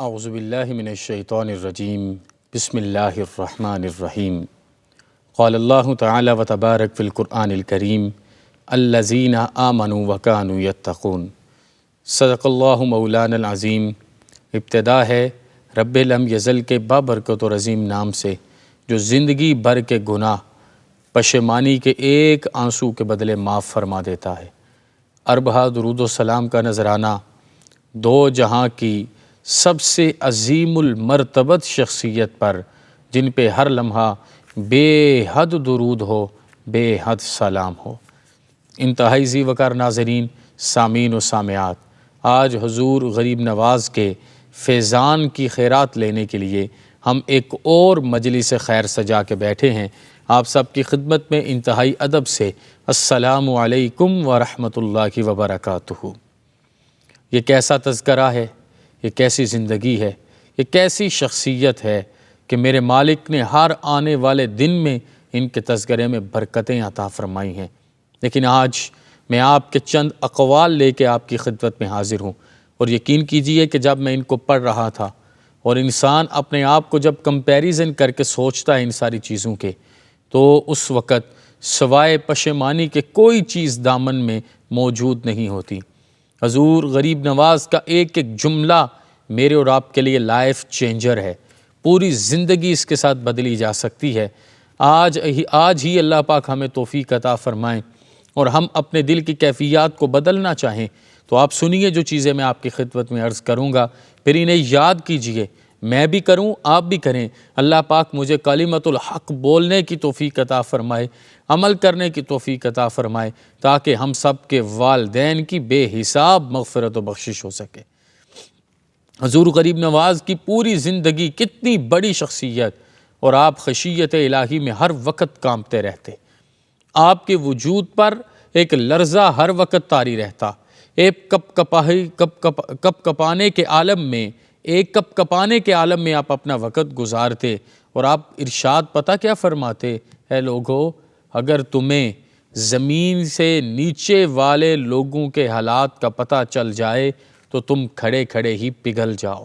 اعوذ باللہ من الشیطان الرجیم بسم اللہ الرحمن الرحیم قال اللہ تعالی و تبارک فی القرآن الکریم الذین آمنوا وکانوا یتقون صدق اللہ مولانا العظیم۔ ابتدا ہے رب لم یزل کے بابرکت و عظیم نام سے جو زندگی بھر کے گناہ پشیمانی کے ایک آنسو کے بدلے معاف فرما دیتا ہے۔ اربہ درود و سلام کا نذرانہ دو جہاں کی سب سے عظیم المرتبت شخصیت پر جن پہ ہر لمحہ بے حد درود ہو، بے حد سلام ہو۔ انتہائی ذی وقار ناظرین، سامعین و سامعات، آج حضور غریب نواز کے فیضان کی خیرات لینے کے لیے ہم ایک اور مجلس خیر سجا کے بیٹھے ہیں۔ آپ سب کی خدمت میں انتہائی ادب سے السلام علیکم ورحمۃ اللہ وبرکاتہ۔ یہ کیسا تذکرہ ہے، یہ کیسی زندگی ہے، یہ کیسی شخصیت ہے کہ میرے مالک نے ہر آنے والے دن میں ان کے تذکرے میں برکتیں عطا فرمائی ہیں۔ لیکن آج میں آپ کے چند اقوال لے کے آپ کی خدمت میں حاضر ہوں، اور یقین کیجئے کہ جب میں ان کو پڑھ رہا تھا اور انسان اپنے آپ کو جب کمپیریزن کر کے سوچتا ہے ان ساری چیزوں کے، تو اس وقت سوائے پشیمانی کے کوئی چیز دامن میں موجود نہیں ہوتی۔ حضور غریب نواز کا ایک ایک جملہ میرے اور آپ کے لیے لائف چینجر ہے، پوری زندگی اس کے ساتھ بدلی جا سکتی ہے۔ آج ہی اللہ پاک ہمیں توفیق عطا فرمائیں اور ہم اپنے دل کی کیفیات کو بدلنا چاہیں تو آپ سنیے جو چیزیں میں آپ کی خدمت میں عرض کروں گا، پھر انہیں یاد کیجئے، میں بھی کروں آپ بھی کریں۔ اللہ پاک مجھے کلمۃ الحق بولنے کی توفیق عطا فرمائے، عمل کرنے کی توفیق عطا فرمائے، تاکہ ہم سب کے والدین کی بے حساب مغفرت و بخشش ہو سکے۔ حضور غریب نواز کی پوری زندگی کتنی بڑی شخصیت، اور آپ خشیت الہی میں ہر وقت کانپتے رہتے۔ آپ کے وجود پر ایک لرزہ ہر وقت طاری رہتا، ایک کپ کپانے کے عالم میں آپ اپنا وقت گزارتے، اور آپ ارشاد پتہ کیا فرماتے؟ اے لوگو، اگر تمہیں زمین سے نیچے والے لوگوں کے حالات کا پتہ چل جائے تو تم کھڑے کھڑے ہی پگھل جاؤ۔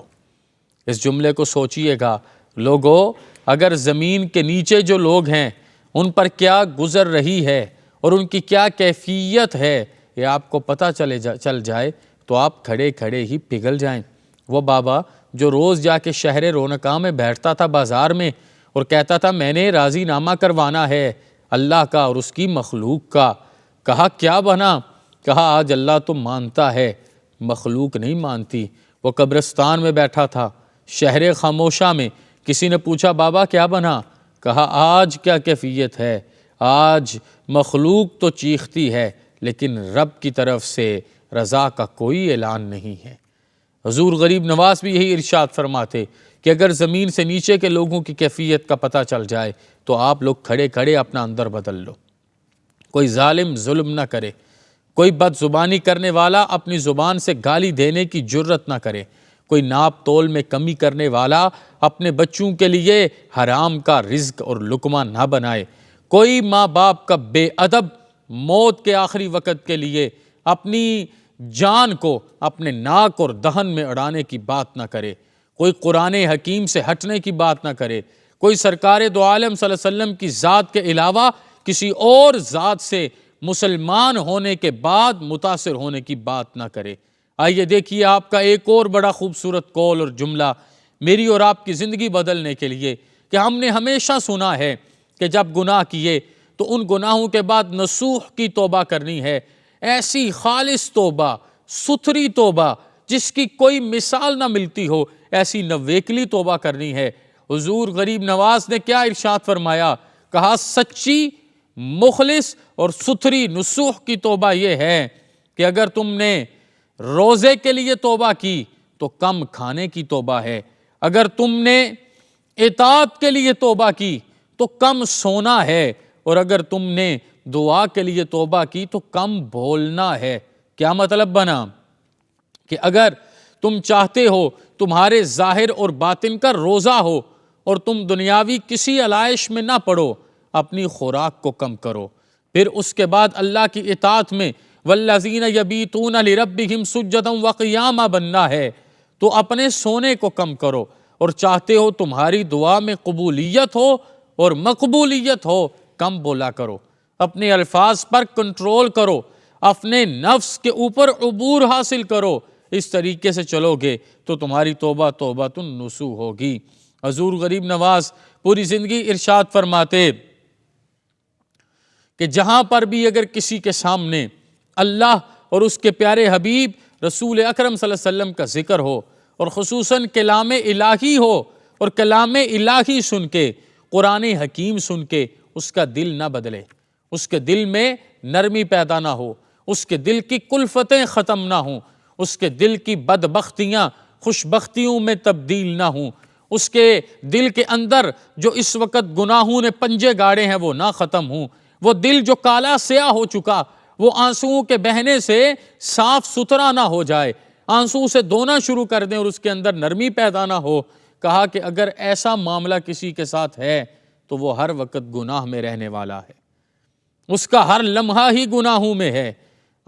اس جملے کو سوچئے گا، لوگو اگر زمین کے نیچے جو لوگ ہیں ان پر کیا گزر رہی ہے اور ان کی کیا کیفیت ہے، یہ آپ کو پتہ چل جائے تو آپ کھڑے کھڑے ہی پگھل جائیں۔ وہ بابا جو روز جا کے شہر رونقاں میں بیٹھتا تھا بازار میں اور کہتا تھا میں نے راضی نامہ کروانا ہے اللہ کا اور اس کی مخلوق کا، کہا کیا بنا؟ کہا آج اللہ تو مانتا ہے، مخلوق نہیں مانتی۔ وہ قبرستان میں بیٹھا تھا شہر خاموشہ میں، کسی نے پوچھا بابا کیا بنا؟ کہا آج کیا کیفیت ہے، آج مخلوق تو چیختی ہے لیکن رب کی طرف سے رضا کا کوئی اعلان نہیں ہے۔ حضور غریب نواز بھی یہی ارشاد فرماتے کہ اگر زمین سے نیچے کے لوگوں کی کیفیت کا پتہ چل جائے تو آپ لوگ کھڑے کھڑے اپنا اندر بدل لو۔ کوئی ظالم ظلم نہ کرے، کوئی بد زبانی کرنے والا اپنی زبان سے گالی دینے کی جرت نہ کرے، کوئی ناپ تول میں کمی کرنے والا اپنے بچوں کے لیے حرام کا رزق اور لقمہ نہ بنائے، کوئی ماں باپ کا بے ادب موت کے آخری وقت کے لیے اپنی جان کو اپنے ناک اور دہن میں اڑانے کی بات نہ کرے، کوئی قرآن حکیم سے ہٹنے کی بات نہ کرے، کوئی سرکار دو عالم صلی اللہ علیہ وسلم کی ذات کے علاوہ کسی اور ذات سے مسلمان ہونے کے بعد متاثر ہونے کی بات نہ کرے۔ آئیے دیکھیے آپ کا ایک اور بڑا خوبصورت قول اور جملہ میری اور آپ کی زندگی بدلنے کے لیے، کہ ہم نے ہمیشہ سنا ہے کہ جب گناہ کیے تو ان گناہوں کے بعد نصوح کی توبہ کرنی ہے، ایسی خالص توبہ، ستھری توبہ جس کی کوئی مثال نہ ملتی ہو، ایسی نویکلی توبہ کرنی ہے۔ حضور غریب نواز نے کیا ارشاد فرمایا؟ کہا سچی، مخلص اور ستھری نصوح کی توبہ یہ ہے کہ اگر تم نے روزے کے لیے توبہ کی تو کم کھانے کی توبہ ہے، اگر تم نے اطاعت کے لیے توبہ کی تو کم سونا ہے، اور اگر تم نے دعا کے لیے توبہ کی تو کم بولنا ہے۔ کیا مطلب بنا؟ کہ اگر تم چاہتے ہو تمہارے ظاہر اور باطن کا روزہ ہو اور تم دنیاوی کسی علائش میں نہ پڑو، اپنی خوراک کو کم کرو، پھر اس کے بعد اللہ کی اطاعت میں والذین یبیتون لربہم سجدا وقیاما بننا ہے، تو اپنے سونے کو کم کرو، اور چاہتے ہو تمہاری دعا میں قبولیت ہو اور مقبولیت ہو، کم بولا کرو، اپنے الفاظ پر کنٹرول کرو، اپنے نفس کے اوپر عبور حاصل کرو۔ اس طریقے سے چلو گے تو تمہاری توبہ توبۃ النصوح ہوگی۔ حضور غریب نواز پوری زندگی ارشاد فرماتے کہ جہاں پر بھی اگر کسی کے سامنے اللہ اور اس کے پیارے حبیب رسول اکرم صلی اللہ علیہ وسلم کا ذکر ہو، اور خصوصاً کلام الہی ہو، اور کلام الہی سن کے، قرآن حکیم سن کے اس کا دل نہ بدلے، اس کے دل میں نرمی پیدا نہ ہو، اس کے دل کی کلفتیں ختم نہ ہوں، اس کے دل کی بدبختیاں خوشبختیوں میں تبدیل نہ ہوں، اس کے دل کے اندر جو اس وقت گناہوں نے پنجے گاڑے ہیں وہ نہ ختم ہوں، وہ دل جو کالا سیاہ ہو چکا وہ آنسوؤں کے بہنے سے صاف ستھرا نہ ہو جائے، آنسو سے دھونا شروع کر دیں اور اس کے اندر نرمی پیدا نہ ہو۔ کہا کہ اگر ایسا معاملہ کسی کے ساتھ ہے تو وہ ہر وقت گناہ میں رہنے والا ہے، اس کا ہر لمحہ ہی گناہوں میں ہے۔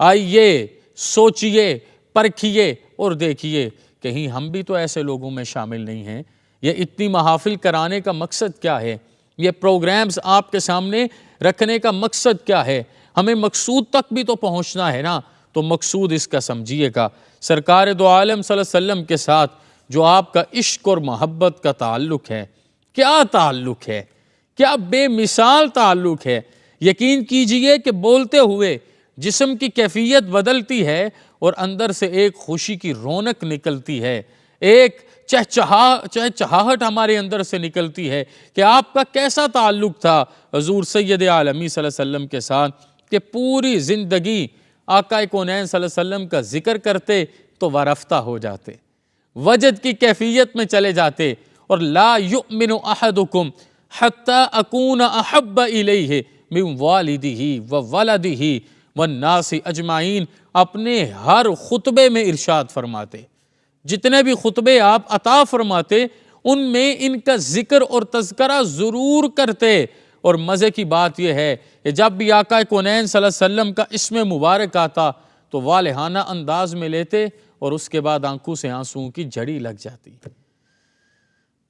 آئیے سوچئے، پرکھیے اور دیکھیے کہیں ہم بھی تو ایسے لوگوں میں شامل نہیں ہیں۔ یہ اتنی محافل کرانے کا مقصد کیا ہے؟ یہ پروگرامز آپ کے سامنے رکھنے کا مقصد کیا ہے؟ ہمیں مقصود تک بھی تو پہنچنا ہے نا، تو مقصود اس کا سمجھیے گا۔ سرکار دو عالم صلی اللہ علیہ وسلم کے ساتھ جو آپ کا عشق اور محبت کا تعلق ہے، کیا تعلق ہے، کیا بے مثال تعلق ہے۔ یقین کیجئے کہ بولتے ہوئے جسم کی کیفیت بدلتی ہے اور اندر سے ایک خوشی کی رونق نکلتی ہے، ایک چہچہاہٹ ہمارے اندر سے نکلتی ہے کہ آپ کا کیسا تعلق تھا حضور سید عالمی صلی اللہ علیہ وسلم کے ساتھ، کہ پوری زندگی آقا کونین صلی اللہ علیہ وسلم کا ذکر کرتے تو وارفتہ ہو جاتے، وجد کی کیفیت میں چلے جاتے، اور لا یؤمن احدکم حتی اکون احب الیہ من والدہ وولدہ والناس اجمعین، اپنے ہر خطبے میں ارشاد فرماتے، جتنے بھی خطبے آپ عطا فرماتے ان میں ان کا ذکر اور تذکرہ ضرور کرتے۔ اور مزے کی بات یہ ہے کہ جب بھی آقا کونین صلی اللہ علیہ وسلم کا اسم مبارک آتا تو والہانہ انداز میں لیتے، اور اس کے بعد آنکھوں سے آنسوؤں کی جھڑی لگ جاتی۔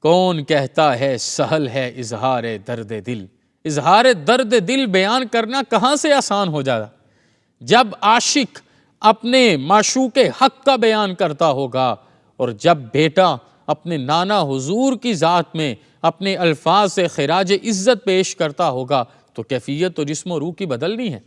کون کہتا ہے سہل ہے اظہار درد دل، اظہار درد دل بیان کرنا کہاں سے آسان ہو جاتا؟ جب عاشق اپنے معشوق حق کا بیان کرتا ہوگا، اور جب بیٹا اپنے نانا حضور کی ذات میں اپنے الفاظ سے خراج عزت پیش کرتا ہوگا، تو کیفیت تو جسم و روح کی بدلنی ہے۔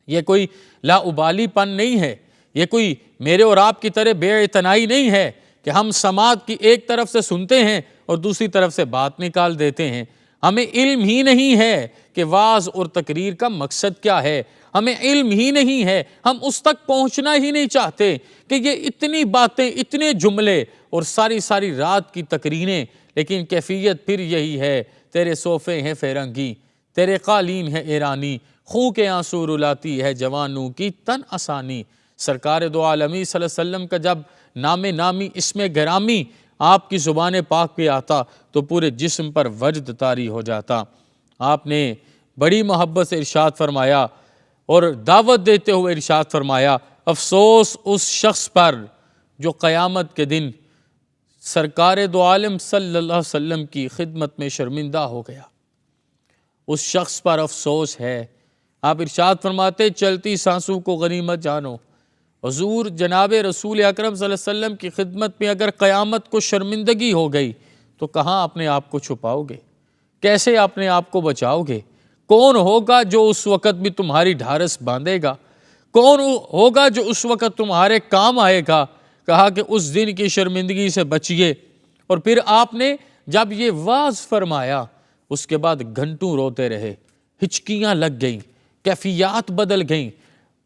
یہ کوئی لا ابالی پن نہیں ہے، یہ کوئی میرے اور آپ کی طرح بے اعتنائی نہیں ہے کہ ہم سماعت کی ایک طرف سے سنتے ہیں اور دوسری طرف سے بات نکال دیتے ہیں۔ ہمیں علم ہی نہیں ہے کہ وعظ اور تقریر کا مقصد کیا ہے، ہمیں علم ہی نہیں ہے، ہم اس تک پہنچنا ہی نہیں چاہتے کہ یہ اتنی باتیں، اتنے جملے اور ساری ساری رات کی تقریریں، لیکن کیفیت پھر یہی ہے، تیرے صوفے ہیں فرنگی، تیرے قالین ہے ایرانی، خوں کے آنسو رلاتی ہے جوانوں کی تن آسانی۔ سرکار دو عالمی صلی اللہ علیہ وسلم کا جب نام نامی اسم گرامی آپ کی زبان پاک پہ آتا تو پورے جسم پر وجد طاری ہو جاتا۔ آپ نے بڑی محبت سے ارشاد فرمایا اور دعوت دیتے ہوئے ارشاد فرمایا، افسوس اس شخص پر جو قیامت کے دن سرکار دو عالم صلی اللہ علیہ وسلم کی خدمت میں شرمندہ ہو گیا، اس شخص پر افسوس ہے۔ آپ ارشاد فرماتے، چلتی سانسوں کو غنیمت جانو۔ حضور جناب رسول اکرم صلی اللہ علیہ وسلم کی خدمت میں اگر قیامت کو شرمندگی ہو گئی تو کہاں اپنے آپ کو چھپاؤ گے؟ کیسے اپنے آپ کو بچاؤ گے؟ کون ہوگا جو اس وقت بھی تمہاری ڈھارس باندھے گا؟ کون ہوگا جو اس وقت تمہارے کام آئے گا؟ کہا کہ اس دن کی شرمندگی سے بچیے۔ اور پھر آپ نے جب یہ واعظ فرمایا اس کے بعد گھنٹوں روتے رہے، ہچکیاں لگ گئیں، کیفیات بدل گئیں،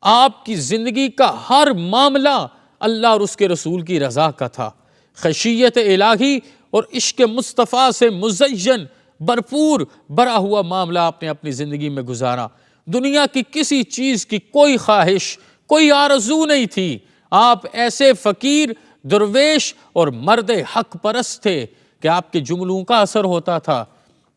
آپ کی زندگی کا ہر معاملہ اللہ اور اس کے رسول کی رضا کا تھا، خشیت الہی اور عشق مصطفیٰ سے مزین بھرپور بھرا ہوا معاملہ آپ نے اپنی زندگی میں گزارا۔ دنیا کی کسی چیز کی کوئی خواہش، کوئی آرزو نہیں تھی۔ آپ ایسے فقیر، درویش اور مرد حق پرست تھے کہ آپ کے جملوں کا اثر ہوتا تھا۔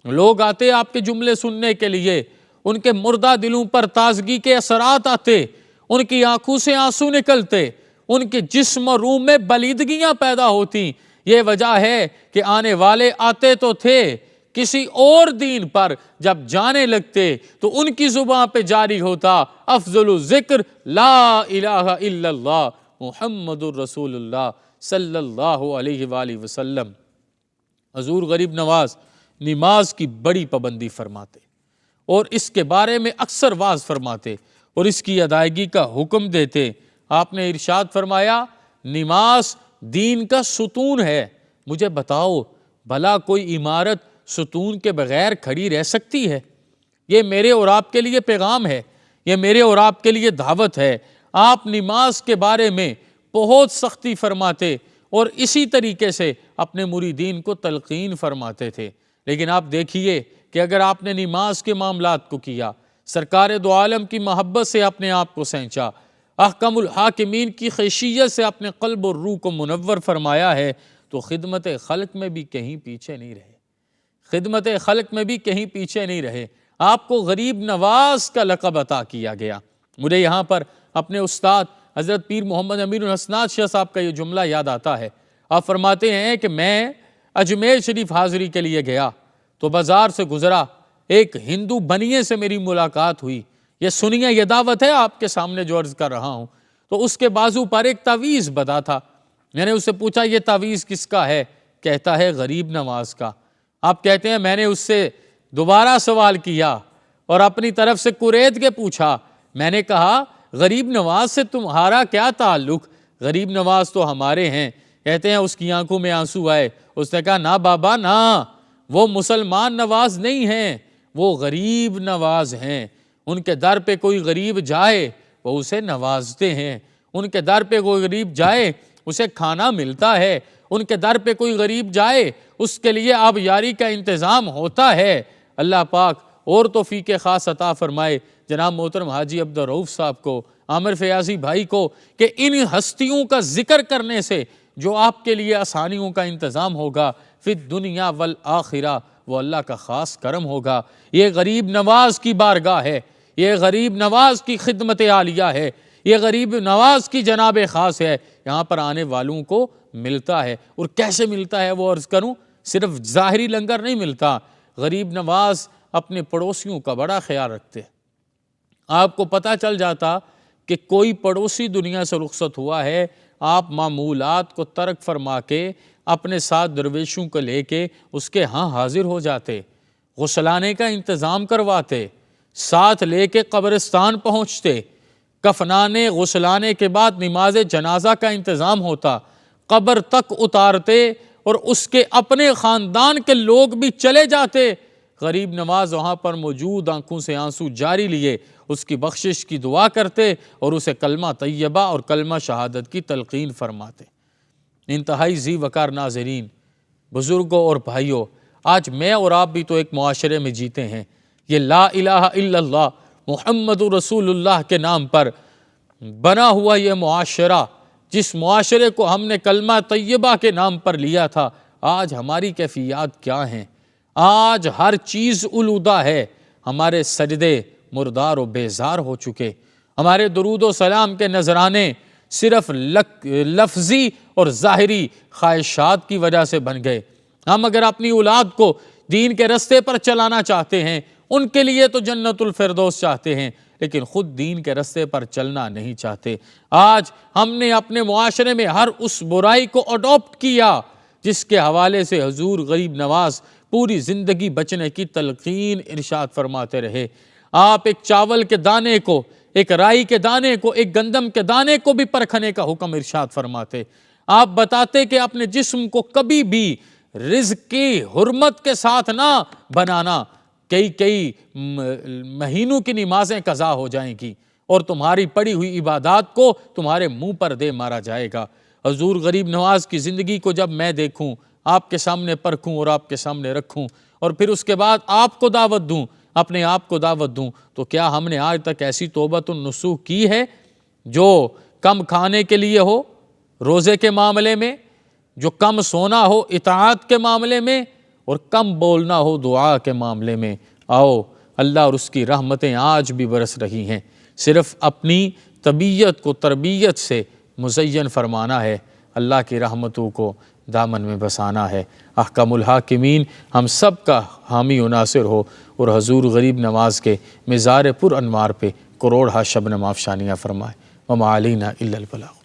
لوگ آتے آپ کے جملے سننے کے لیے، ان کے مردہ دلوں پر تازگی کے اثرات آتے، ان کی آنکھوں سے آنسو نکلتے، ان کے جسم و روح میں بلیدگیاں پیدا ہوتی۔ یہ وجہ ہے کہ آنے والے آتے تو تھے کسی اور دین پر، جب جانے لگتے تو ان کی زبان پہ جاری ہوتا افضل الذکر لا الہ الا اللہ محمد الرسول اللہ صلی اللہ علیہ وآلہ وسلم۔ حضور غریب نواز نماز کی بڑی پابندی فرماتے اور اس کے بارے میں اکثر واعظ فرماتے اور اس کی ادائیگی کا حکم دیتے۔ آپ نے ارشاد فرمایا نماز دین کا ستون ہے۔ مجھے بتاؤ بھلا کوئی عمارت ستون کے بغیر کھڑی رہ سکتی ہے؟ یہ میرے اور آپ کے لیے پیغام ہے، یہ میرے اور آپ کے لیے دعوت ہے۔ آپ نماز کے بارے میں بہت سختی فرماتے اور اسی طریقے سے اپنے مریدین کو تلقین فرماتے تھے۔ لیکن آپ دیکھیے کہ اگر آپ نے نماز کے معاملات کو کیا، سرکار دو عالم کی محبت سے اپنے آپ کو سینچا، احکم الحاکمین کی خیشیت سے اپنے قلب اور روح کو منور فرمایا ہے، تو خدمت خلق میں بھی کہیں پیچھے نہیں رہے، خدمت خلق میں بھی کہیں پیچھے نہیں رہے۔ آپ کو غریب نواز کا لقب عطا کیا گیا۔ مجھے یہاں پر اپنے استاد حضرت پیر محمد امین الحسنات شاہ صاحب کا یہ جملہ یاد آتا ہے۔ آپ فرماتے ہیں کہ میں اجمیر شریف حاضری کے لیے گیا تو بازار سے گزرا، ایک ہندو بنیے سے میری ملاقات ہوئی۔ یہ سنیے، یہ دعوت ہے آپ کے سامنے جو عرض کر رہا ہوں۔ تو اس کے بازو پر ایک تعویذ بندھا تھا۔ میں نے اس سے پوچھا یہ تعویذ کس کا ہے؟ کہتا ہے غریب نواز کا۔ آپ کہتے ہیں میں نے اس سے دوبارہ سوال کیا اور اپنی طرف سے کرید کے پوچھا۔ میں نے کہا غریب نواز سے تمہارا کیا تعلق؟ غریب نواز تو ہمارے ہیں۔ کہتے ہیں اس کی آنکھوں میں آنسو آئے۔ اس نے کہا نہ بابا نہ، وہ مسلمان نواز نہیں ہیں، وہ غریب نواز ہیں۔ ان کے در پہ کوئی غریب جائے وہ اسے نوازتے ہیں، ان کے در پہ کوئی غریب جائے اسے کھانا ملتا ہے، ان کے در پہ کوئی غریب جائے اس کے لیے آب یاری کا انتظام ہوتا ہے۔ اللہ پاک اور توفیق خاص عطا فرمائے جناب محترم حاجی عبدالرؤف صاحب کو، عامر فیاضی بھائی کو، کہ ان ہستیوں کا ذکر کرنے سے جو آپ کے لیے آسانیوں کا انتظام ہوگا فی الدنیا والآخرہ، وہ اللہ کا خاص کرم ہوگا۔ یہ غریب نواز کی بارگاہ ہے، یہ غریب نواز کی خدمت عالیہ ہے، یہ غریب نواز کی جناب خاص ہے۔ یہاں پر آنے والوں کو ملتا ہے، اور کیسے ملتا ہے وہ عرض کروں، صرف ظاہری لنگر نہیں ملتا۔ غریب نواز اپنے پڑوسیوں کا بڑا خیال رکھتے۔ آپ کو پتہ چل جاتا کہ کوئی پڑوسی دنیا سے رخصت ہوا ہے، آپ معمولات کو ترک فرما کے اپنے ساتھ درویشوں کو لے کے اس کے ہاں حاضر ہو جاتے، غسلانے کا انتظام کرواتے، ساتھ لے کے قبرستان پہنچتے، کفنانے غسلانے کے بعد نماز جنازہ کا انتظام ہوتا، قبر تک اتارتے اور اس کے اپنے خاندان کے لوگ بھی چلے جاتے۔ غریب نواز وہاں پر موجود آنکھوں سے آنسو جاری لیے اس کی بخشش کی دعا کرتے اور اسے کلمہ طیبہ اور کلمہ شہادت کی تلقین فرماتے۔ انتہائی ذی وقار ناظرین، بزرگوں اور بھائیوں، آج میں اور آپ بھی تو ایک معاشرے میں جیتے ہیں۔ یہ لا الہ الا اللہ محمد رسول اللہ کے نام پر بنا ہوا یہ معاشرہ، جس معاشرے کو ہم نے کلمہ طیبہ کے نام پر لیا تھا، آج ہماری کیفیات کیا ہیں؟ آج ہر چیز آلودہ ہے، ہمارے سجدے مردار و بیزار ہو چکے، ہمارے درود و سلام کے نذرانے صرف لفظی اور ظاہری خواہشات کی وجہ سے بن گئے۔ ہم اگر اپنی اولاد کو دین کے رستے پر چلانا چاہتے ہیں، ان کے لیے تو جنت الفردوس چاہتے ہیں، لیکن خود دین کے رستے پر چلنا نہیں چاہتے۔ آج ہم نے اپنے معاشرے میں ہر اس برائی کو اڈاپٹ کیا جس کے حوالے سے حضور غریب نواز پوری زندگی بچنے کی تلقین ارشاد فرماتے رہے۔ آپ ایک چاول کے دانے کو، ایک رائی کے دانے کو، ایک گندم کے دانے کو بھی پرکھنے کا حکم ارشاد فرماتے۔ آپ بتاتے کہ اپنے جسم کو کبھی بھی رزق کی حرمت کے ساتھ نہ بنانا، کئی مہینوں کی نمازیں قضا ہو جائیں گی اور تمہاری پڑھی ہوئی عبادات کو تمہارے منہ پر دے مارا جائے گا۔ حضور غریب نواز کی زندگی کو جب میں دیکھوں، آپ کے سامنے پرکھوں اور آپ کے سامنے رکھوں، اور پھر اس کے بعد آپ کو دعوت دوں، اپنے آپ کو دعوت دوں، تو کیا ہم نے آج تک ایسی توبۃ النصوح کی ہے جو کم کھانے کے لیے ہو روزے کے معاملے میں، جو کم سونا ہو اطاعت کے معاملے میں، اور کم بولنا ہو دعا کے معاملے میں؟ آؤ، اللہ اور اس کی رحمتیں آج بھی برس رہی ہیں۔ صرف اپنی طبیعت کو تربیت سے مزین فرمانا ہے، اللہ کی رحمتوں کو دامن میں بسانا ہے۔ احکم الحاکمین ہم سب کا حامی و ناصر ہو اور حضور غریب نواز کے مزار پر انوار پہ کروڑ ہا شبنم آفشانیاں فرمائے۔ وما علینا الا البلاغ۔